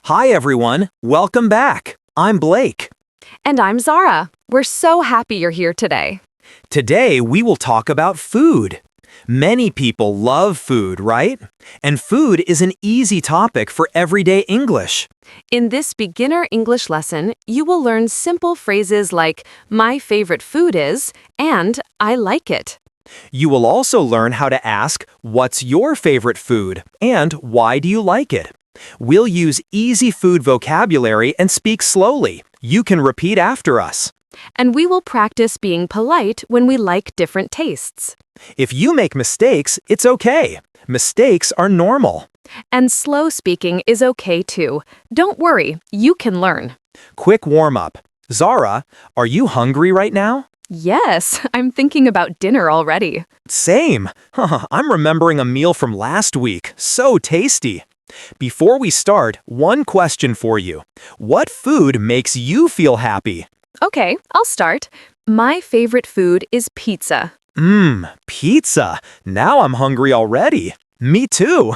Hi everyone, welcome back. I'm Blake. And I'm Zara. We're so happy you're here today. Today we will talk about food. Many people love food, right? And food is an easy topic for everyday English. In this beginner English lesson, you will learn simple phrases like, my favorite food is, and I like it. You will also learn how to ask, what's your favorite food, and why do you like it? We'll use easy food vocabulary and speak slowly. You can repeat after us. And we will practice being polite when we like different tastes. If you make mistakes, it's okay. Mistakes are normal. And slow speaking is okay too. Don't worry, you can learn. Quick warm-up. Zara, are you hungry right now? Yes, I'm thinking about dinner already. Same. I'm remembering a meal from last week. So tasty. Before we start, one question for you. What food makes you feel happy? Okay, I'll start. My favorite food is pizza. Pizza. Now I'm hungry already. Me too.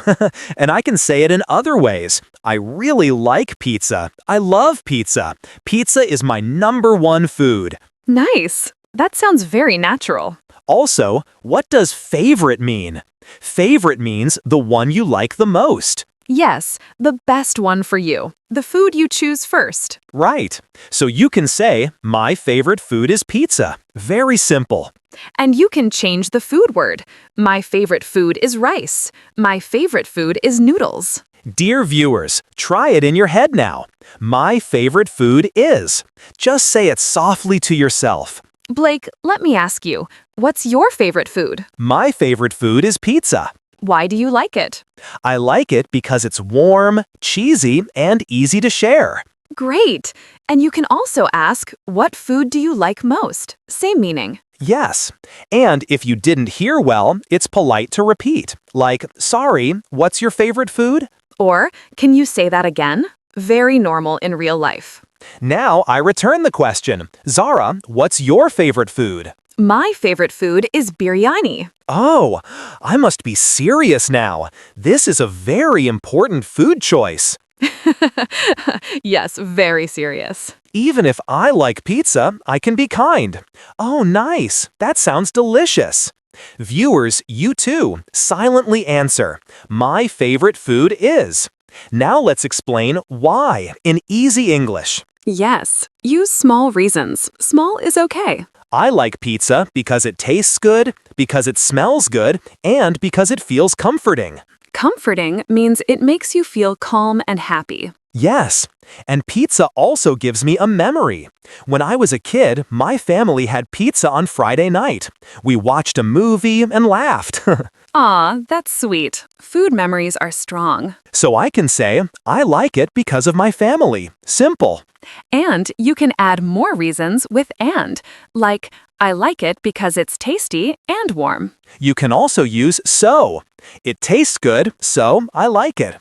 And I can say it in other ways. I really like pizza. I love pizza. Pizza is my #1 food. Nice. That sounds very natural. Also, what does favorite mean? Favorite means the one you like the most. Yes, the best one for you. The food you choose first. Right. So you can say, my favorite food is pizza. Very simple. And you can change the food word. My favorite food is rice. My favorite food is noodles. Dear viewers, try it in your head now. My favorite food is. Just say it softly to yourself. Blake, let me ask you, what's your favorite food? My favorite food is pizza. Why do you like it? I like it because it's warm, cheesy, and easy to share. Great! And you can also ask, what food do you like most? Same meaning. Yes. And if you didn't hear well, it's polite to repeat. Like, sorry, what's your favorite food? Or, can you say that again? Very normal in real life. Now I return the question. Zara, what's your favorite food? My favorite food is biryani. Oh, I must be serious now. This is a very important food choice. Yes, very serious. Even if I like pizza, I can be kind. Oh, nice. That sounds delicious. Viewers, you too, silently answer. My favorite food is. Now let's explain why in easy English. Yes, use small reasons. Small is okay. I like pizza because it tastes good, because it smells good, and because it feels comforting. Comforting means it makes you feel calm and happy. Yes, and pizza also gives me a memory. When I was a kid, my family had pizza on Friday night. We watched a movie and laughed. Aw, that's sweet. Food memories are strong. So I can say, I like it because of my family. Simple. And you can add more reasons with and, like, I like it because it's tasty and warm. You can also use so. It tastes good, so I like it.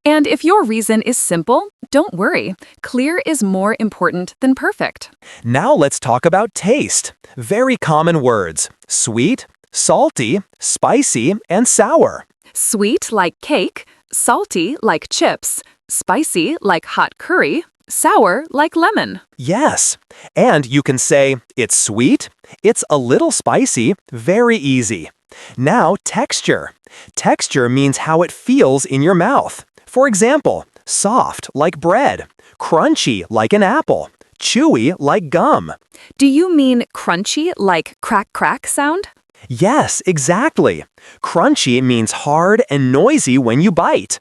And if your reason is simple, don't worry. Clear is more important than perfect. Now let's talk about taste. Very common words. Sweet, salty, spicy, and sour. Sweet like cake, salty like chips, spicy like hot curry, sour like lemon. Yes. And you can say, it's sweet, it's a little spicy, very easy. Now, texture. Texture means how it feels in your mouth. For example, soft like bread, crunchy like an apple, chewy like gum. Do you mean crunchy like crack crack sound? Yes, exactly. Crunchy means hard and noisy when you bite.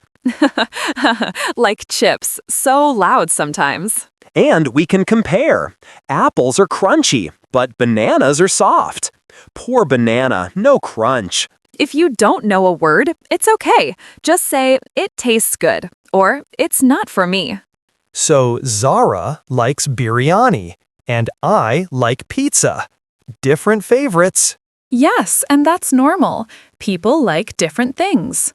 Like chips, so loud sometimes. And we can compare. Apples are crunchy, but bananas are soft. Poor banana, no crunch. If you don't know a word, it's okay. Just say, it tastes good, or it's not for me. So Zara likes biryani, and I like pizza. Different favorites. Yes, and that's normal. People like different things.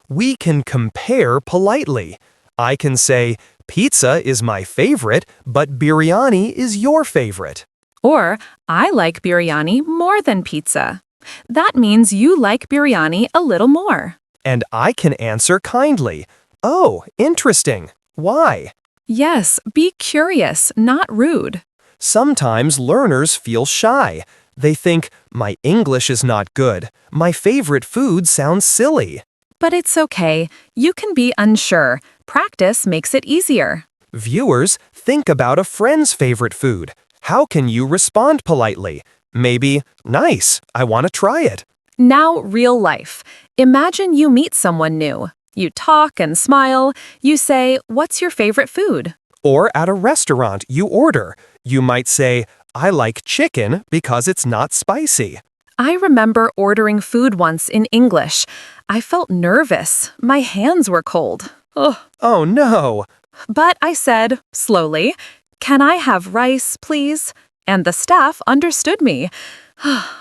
We can compare politely. I can say, pizza is my favorite, but biryani is your favorite. Or, I like biryani more than pizza. That means you like biryani a little more. And I can answer kindly, oh, interesting, Why? Yes, be curious, not rude. Sometimes learners feel shy. They think, my English is not good. My favorite food sounds silly. But it's okay. You can be unsure. Practice makes it easier. Viewers, think about a friend's favorite food. How can you respond politely? Maybe, nice, I want to try it. Now, real life. Imagine you meet someone new. You talk and smile. You say, "What's your favorite food?" Or at a restaurant, you order. You might say, I like chicken because it's not spicy. I remember ordering food once in English. I felt nervous. My hands were cold. Ugh. Oh no! But I said, slowly, "Can I have rice, please?" And the staff understood me.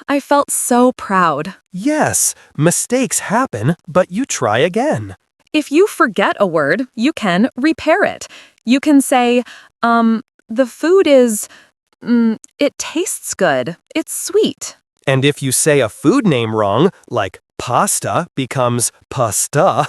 I felt so proud. Yes, mistakes happen, but you try again. If you forget a word, you can repair it. You can say, the food is, it tastes good. It's sweet. And if you say a food name wrong, like pasta becomes pasta,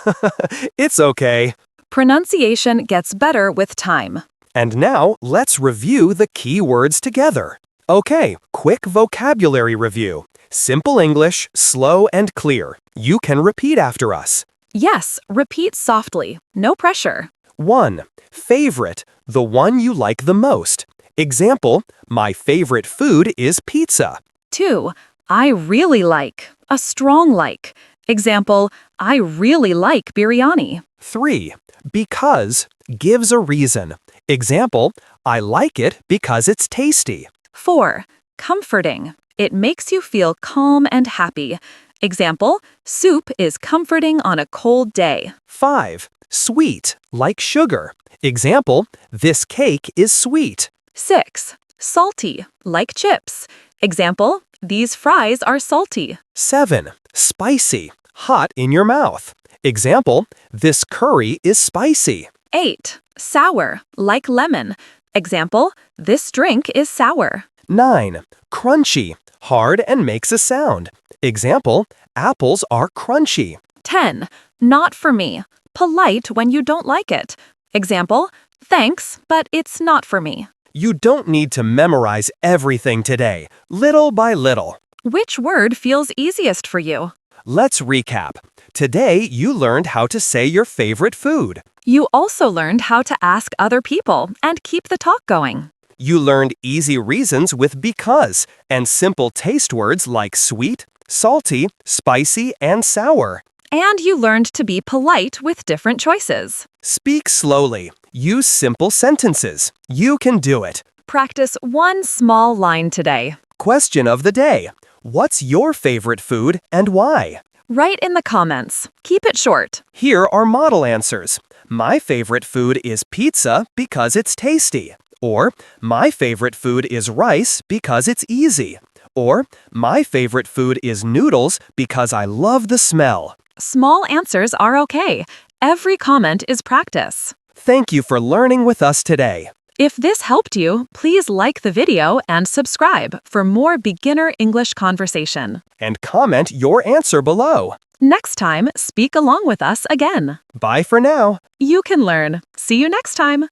it's okay. Pronunciation gets better with time. And now, let's review the key words together. Okay, quick vocabulary review. Simple English, slow and clear. You can repeat after us. Yes, repeat softly. No pressure. 1. Favorite, the one you like the most. Example, my favorite food is pizza. 2. I really like. A strong like. Example, I really like biryani. 3. Because gives a reason. Example, I like it because it's tasty. 4. Comforting. It makes you feel calm and happy. Example, soup is comforting on a cold day. 5. Sweet, like sugar. Example, this cake is sweet. 6. Salty, like chips. Example, these fries are salty. 7. Spicy, hot in your mouth. Example, this curry is spicy. 8. Sour, like lemon. Example, this drink is sour. 9. Crunchy, hard and makes a sound. Example, apples are crunchy. 10. Not for me. Polite when you don't like it. Example, thanks, but it's not for me. You don't need to memorize everything today, little by little. Which word feels easiest for you? Let's recap. Today, you learned how to say your favorite food. You also learned how to ask other people and keep the talk going. You learned easy reasons with because and simple taste words like sweet, salty, spicy, and sour. And you learned to be polite with different choices. Speak slowly. Use simple sentences. You can do it. Practice one small line today. Question of the day. What's your favorite food and why? Write in the comments. Keep it short. Here are model answers. My favorite food is pizza because it's tasty. Or, my favorite food is rice because it's easy. Or, my favorite food is noodles because I love the smell. Small answers are okay. Every comment is practice. Thank you for learning with us today. If this helped you, please like the video and subscribe for more beginner English conversation. And comment your answer below. Next time, speak along with us again. Bye for now. You can learn. See you next time.